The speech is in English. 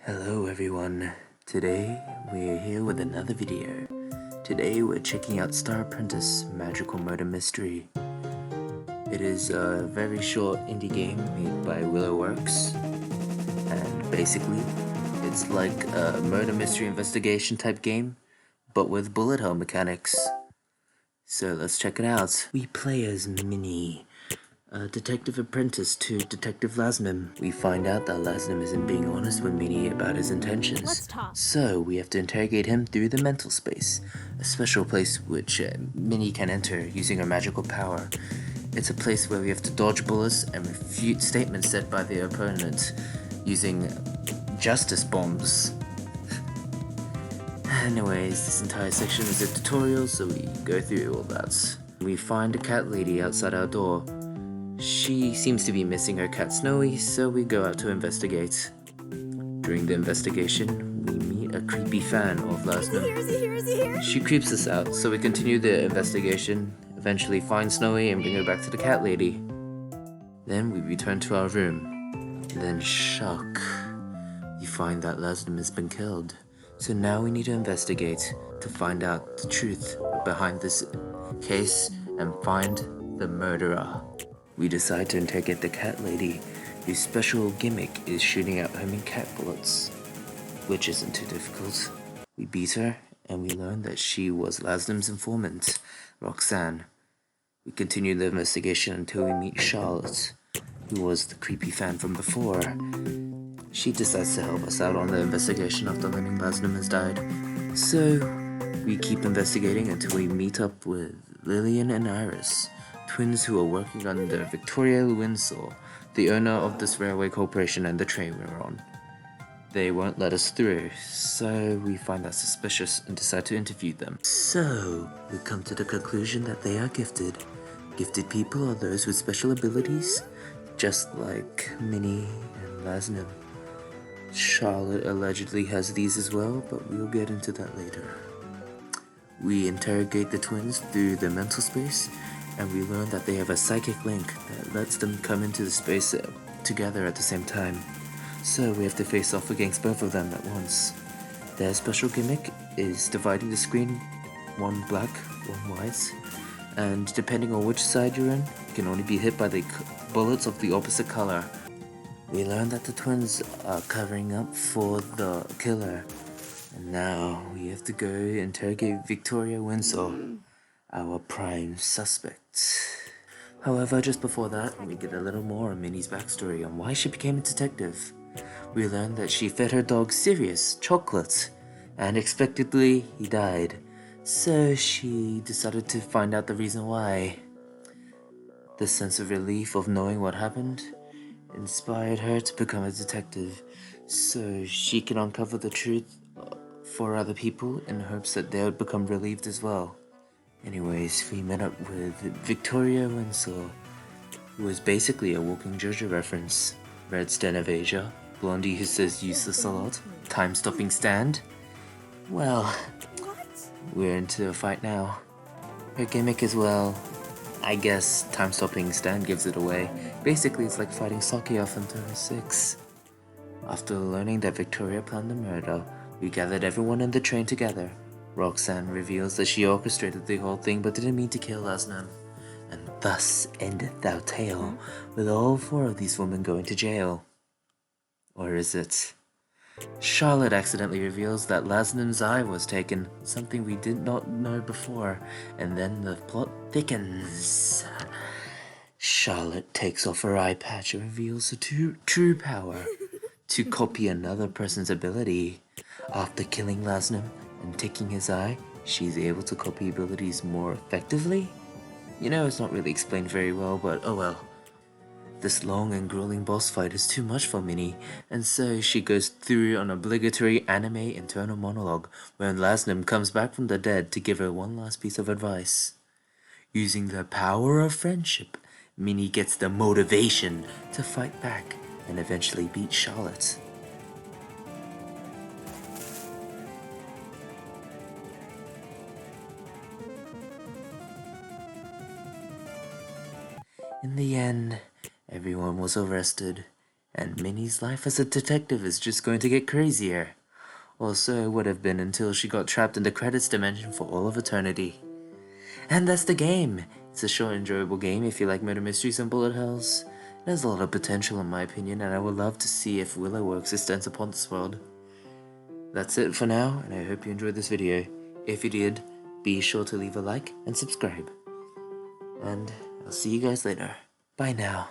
Hello everyone, today we're here with another video. Today we're checking out Apprentice Magical Murder Mystery. It is a very short indie game made by WillowWorks, and basically it's like a murder mystery investigation type game, but with bullet hell mechanics. So let's check it out. We play as Minnie, a detective apprentice to Detective Lasnim. We find out that Lasnim isn't being honest with Minnie about his intentions. Let's talk. So we have to interrogate him through the mental space, a special place which Minnie can enter using her magical power. It's a place where we have to dodge bullets and refute statements said by the opponent using justice bombs. Anyways, this entire section is a tutorial, so we go through all that. We find a cat lady outside our door. She seems to be missing her cat Snowy, so we go out to investigate. During the investigation, we meet a creepy fan of Lasnim. Is he here? She creeps us out, so we continue the investigation, eventually find Snowy and bring her back to the cat lady. Then we return to our room. Then shock. We find that Lasnim has been killed. So now we need to investigate to find out the truth behind this case and find the murderer. We decide to interrogate the cat lady, whose special gimmick is shooting out homing cat bullets, which isn't too difficult. We beat her, and we learn that she was Lasnim's informant, Roxanne. We continue the investigation until we meet Charlotte, who was the creepy fan from before. She decides to help us out on the investigation after learning Lasnim has died. So, we keep investigating until we meet up with Lillian and Iris, twins who are working under Victoria Windsor, the owner of this railway corporation and the train we're on. They won't let us through, so we find that suspicious and decide to interview them. So, we come to the conclusion that they are gifted. Gifted people are those with special abilities, just like Minnie and Lasnim. Charlotte allegedly has these as well, but we'll get into that later. We interrogate the twins through their mental space, and we learn that they have a psychic link that lets them come into the space together at the same time. So we have to face off against both of them at once. Their special gimmick is dividing the screen, one black, one white, and depending on which side you're in, you can only be hit by the bullets of the opposite color. We learn that the twins are covering up for the killer, and now we have to go interrogate Victoria Windsor, our prime suspect. However, just before that, we get a little more on Minnie's backstory on why she became a detective. We learn that she fed her dog Sirius chocolate, and unexpectedly he died. So she decided to find out the reason why. The sense of relief of knowing what happened inspired her to become a detective, so she can uncover the truth for other people in hopes that they would become relieved as well. Anyways, we met up with Victoria Windsor, who is basically a walking JoJo reference. Red's Den of Asia, Blondie who says useless a lot, time-stopping stand. Well, we're into a fight now. Her gimmick as well, I guess time-stopping stand gives it away. Basically, it's like fighting Saki off in 36. After learning that Victoria planned the murder, we gathered everyone in the train together. Roxanne reveals that she orchestrated the whole thing but didn't mean to kill Lasnim. And thus endeth our tale, with all four of these women going to jail. Or is it? Charlotte accidentally reveals that Lasnim's eye was taken, something we did not know before, and then the plot thickens. Charlotte takes off her eye patch and reveals her true power to copy another person's ability. After killing Lasnim and taking his eye, she's able to copy abilities more effectively? You know, it's not really explained very well, but oh well. This long and grueling boss fight is too much for Minnie, and so she goes through an obligatory anime internal monologue when Lasnim comes back from the dead to give her one last piece of advice. Using the power of friendship, Minnie gets the motivation to fight back and eventually beat Charlotte. In the end, everyone was arrested, And Minnie's life as a detective is just going to get crazier. Or so it would have been until she got trapped in the credits dimension for all of eternity. And that's the game. It's a short, enjoyable game if you like murder mysteries and bullet hells. It has a lot of potential in my opinion, and I would love to see if Willow extends upon this world. That's it for now, and I hope you enjoyed this video. If you did, be sure to leave a like and subscribe. And I'll see you guys later. Bye now.